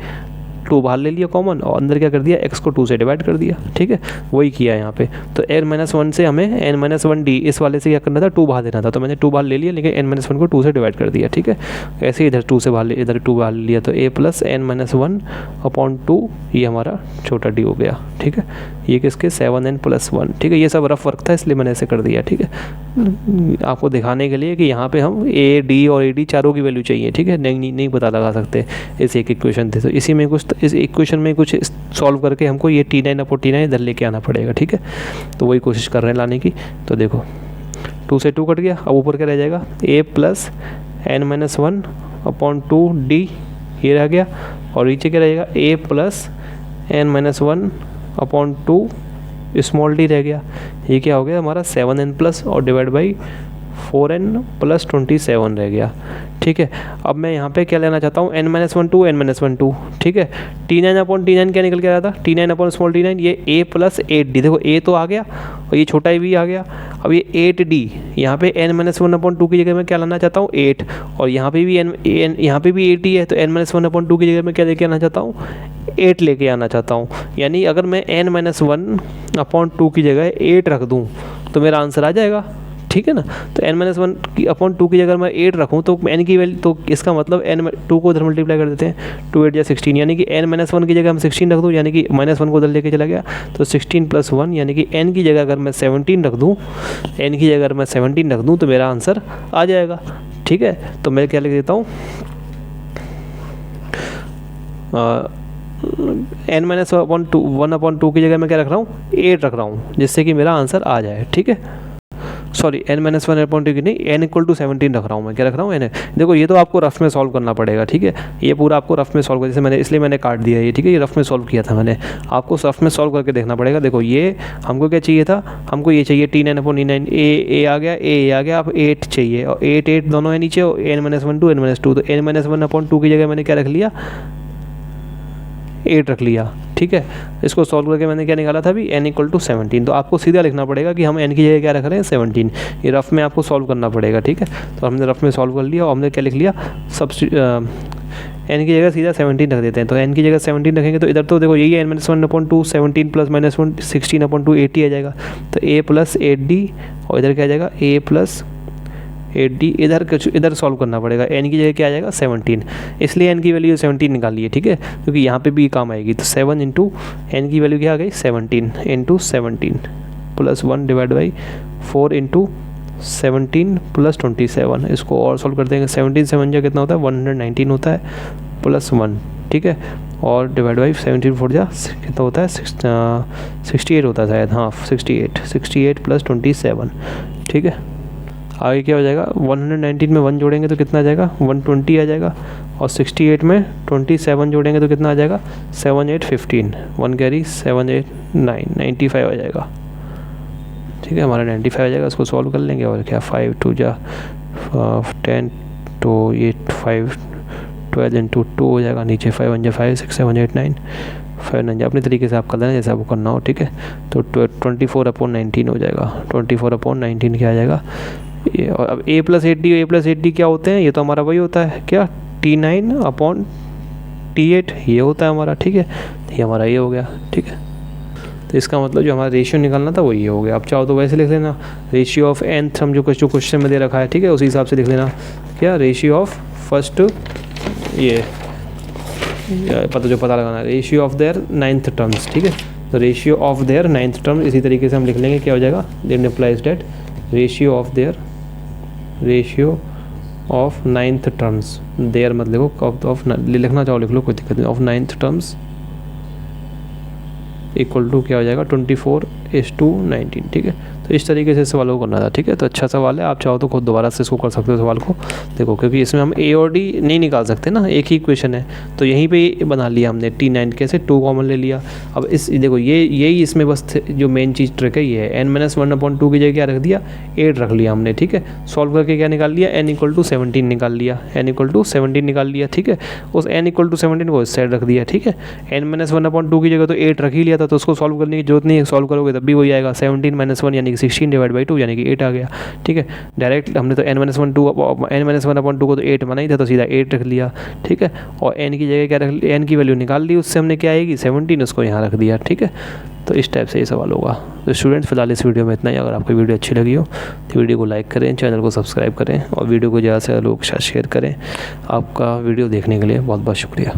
Speaker 1: 2 बाहर ले लिया कॉमन, और अंदर क्या कर दिया, x को 2 से डिवाइड कर दिया, ठीक है, वही किया यहाँ पे। तो n-1 से हमें n-1d इस वाले से क्या करना था, 2 बाहर देना था, तो मैंने 2 बाहर ले लिया, लेकिन n-1 को 2 से डिवाइड कर दिया, ठीक है। ऐसे इधर 2 से बाहर इधर 2 बाहर लिया, तो a प्लस n-1 अपॉन 2 ये हमारा छोटा d हो गया, ठीक है। ये किसके 7n प्लस 1, ठीक है। ये सब रफ वर्क था इसलिए मैंने ऐसे कर दिया, ठीक है, आपको दिखाने के लिए कि यहाँ पे हम a d और ad चारों की वैल्यू चाहिए, ठीक है, नहीं पता लगा सकते इस एक इक्वेशन थे। तो इसी में कुछ, इस इक्वेशन में कुछ सॉल्व करके हमको ये T9 अपॉन T9 इधर लेके आना पड़ेगा, ठीक है। तो वही कोशिश कर रहे हैं लाने की। तो देखो 2 से 2 कट गया, अब ऊपर क्या रह जाएगा, a plus n-1 upon 2d ये रह गया, और नीचे क्या रहेगा, a plus n-1 upon 2 small d रह गया। ये क्या हो गया हमारा 7n प्लस और डिवाइड बाई 4n प्लस 27 रह गया, ठीक है। अब मैं यहाँ पे क्या लेना चाहता हूँ, n-1 2, ठीक है। T9 अपॉन T9 क्या निकल के आया था, T9 अपॉन स्मॉल t9, ये a प्लस 8d, देखो a तो आ गया और ये छोटा भी आ गया। अब ये 8d यहाँ पे n-1 अपॉन 2 की जगह मैं क्या लाना चाहता हूँ, 8, और यहाँ पे भी यहाँ पे भी 8 ही है, तो n-1 अपॉन 2 की जगह मैं क्या लेके आना चाहता हूँ, 8 लेके आना चाहता हूँ। यानी अगर मैं n-1 अपॉन 2 की जगह 8 रख दूँ तो मेरा आंसर आ जाएगा, ठीक है ना। तो n-1 अपॉन 2 की जगह मैं 8 रखूँ तो n की वैल्यू, तो इसका मतलब n2 को उधर मल्टीप्लाई कर देते हैं, 2 8 या 16, यानी कि n-1 की जगह हम 16 रख दूँ, यानी कि -1 को उधर लेके चला गया, तो 16 प्लस 1, यानी कि n की जगह अगर मैं 17 रख दूँ, n की जगह अगर मैं 17 रख दूँ तो मेरा आंसर आ जाएगा, ठीक है। तो मैं क्या लिख देता हूँ, n-1 अपॉन 2 की जगह मैं क्या रख रहा हूँ, 8 रख रहा हूँ, जिससे कि मेरा आंसर आ जाए, ठीक है। सॉरी n-1 अपॉन 2 की नहीं, n इक्वल टू 17 रख रहा हूँ मैं, क्या रख रहा हूँ n। देखो ये तो आपको रफ में सॉल्व करना पड़ेगा, ठीक है, ये पूरा आपको रफ में सॉल्व कर, जैसे मैंने इसलिए मैंने काट दिया ये, ठीक है, ये रफ में सॉल्व किया था मैंने, आपको रफ में सॉल्व करके देखना पड़ेगा। देखो ये हमको क्या चाहिए था, हमको ये चाहिए T9 अपॉन E9, a आ गया, a आ गया, अब 8 चाहिए, और 8 दोनों है नीचे, और n-1 2 n-2, तो n-1 अपॉन 2 की जगह मैंने क्या रख लिया, 8 रख लिया, ठीक है। इसको सॉल्व करके मैंने क्या निकाला था अभी, n इक्वल टू 17, तो आपको सीधा लिखना पड़ेगा कि हम n की जगह क्या रख रहे हैं, 17। ये रफ में आपको सॉल्व करना पड़ेगा, ठीक है। तो हमने रफ में सॉल्व कर लिया, और हमने क्या लिख लिया, n की जगह सीधा 17 रख देते हैं। तो n की जगह 17 रखेंगे तो इधर तो देखो यही है n-1 अपॉन 2, 17 प्लस -1 16 अपॉन 2 80 आ जाएगा, तो a प्लस 8d, और इधर क्या आ जाएगा, a प्लस 8d, इधर सॉल्व करना पड़ेगा, n की जगह क्या आ जाएगा, 17, इसलिए n की वैल्यू 17 निकाल ली है, ठीक है, क्योंकि यहाँ पे भी काम आएगी। तो 7 इंटू n की वैल्यू क्या आ गई, 17 into 17 plus 1 divide by 4 into 17 plus 27, इसको और सॉल्व कर देंगे, 17 7 जा कितना होता है, 119 होता है, प्लस 1, ठीक है, और डिवाइड बाई 17 4 जा कितना होता है 68 होता है शायद, हाँ 68 प्लस 27, ठीक है। आगे क्या हो जाएगा, 119 में 1 जोड़ेंगे तो कितना आ जाएगा 120 आ जाएगा, और 68 में 27 जोड़ेंगे तो कितना आ जाएगा 7 8 15, 1 कैरी 7 8 9 95 आ जाएगा, ठीक है, हमारा 95 आ जाएगा। इसको सॉल्व कर लेंगे और क्या 5 2 जा 10 तो 8 5 12 इंटू 2 हो जाएगा, नीचे 5 1 जा 5 6 7 8 9 5 9 जा, अपने तरीके से आप कर लेना जैसे आपको करना हो, ठीक है। तो 24/19 हो जाएगा, 24/19 क्या आ जाएगा ये। और अब a + 8d क्या होते हैं, ये तो हमारा वही होता है क्या T9/T8 ये होता है हमारा, ठीक है। ये हमारा ये हो गया, ठीक है। तो इसका मतलब जो हमारा रेशियो निकालना था वो ये हो गया। आप चाहो तो वैसे लिख लेना, रेशियो ऑफ nth हम जो क्वेश्चन में दे रखा है, ठीक है, उसी हिसाब से लिख लेना क्या रेशियो ऑफ फर्स्ट ये पता लगाना ratio of their 9th terms, ठीक है। तो ratio of their 9th term इसी तरीके से हम लिख लेंगे, क्या हो जाएगा then applies that ratio of 9th terms, there मतलब ऑफ लिखना चाहो लिख लो, कोई दिक्कत नहीं, of 9th terms equal to क्या हो जाएगा 24/19, ठीक है। तो इस तरीके से सवाल को करना था, ठीक है। तो अच्छा सवाल है, आप चाहो तो खुद दोबारा से इसको कर सकते हो सवाल को, देखो क्योंकि इसमें हम ए और डी नहीं निकाल सकते ना, एक ही इक्वेशन है, तो यहीं पे बना लिया हमने T9 कैसे 2 कॉमन ले लिया। अब इस देखो यही इसमें बस जो मेन चीज़ ट्रिक है ये है, n-1/2 की जगह क्या रख दिया 8 रख लिया हमने, ठीक है। सॉल्व करके क्या निकाल लिया n = 17 निकाल लिया, n = 17 निकाल लिया, ठीक है। उस n = 17 को इस साइड रख दिया, ठीक है। n-1/2 की जगह तो 8 रख ही लिया था, तो उसको सॉल्व करने की जरूरत नहीं है, सॉल्व करोगे तब भी वही आएगा 17 - 1 यानी कि 16 / 2 यानी कि 8 आ गया, ठीक है। डायरेक्ट हमने तो n-1/2 को तो 8 माना ही था, तो सीधा 8 रख लिया, ठीक है। और n की जगह क्या रख लिया, n की वैल्यू निकाल ली, उससे हमने क्या आएगी 17, उसको यहाँ रख दिया, ठीक है। तो इस टाइप से ये सवाल होगा। तो स्टूडेंट्स फिलहाल इस वीडियो में इतना ही। अगर आपको वीडियो अच्छी लगी हो तो वीडियो को लाइक करें, चैनल को सब्सक्राइब करें और वीडियो को ज़्यादा से ज़्यादा लोग शेयर करें। आपका वीडियो देखने के लिए बहुत बहुत शुक्रिया।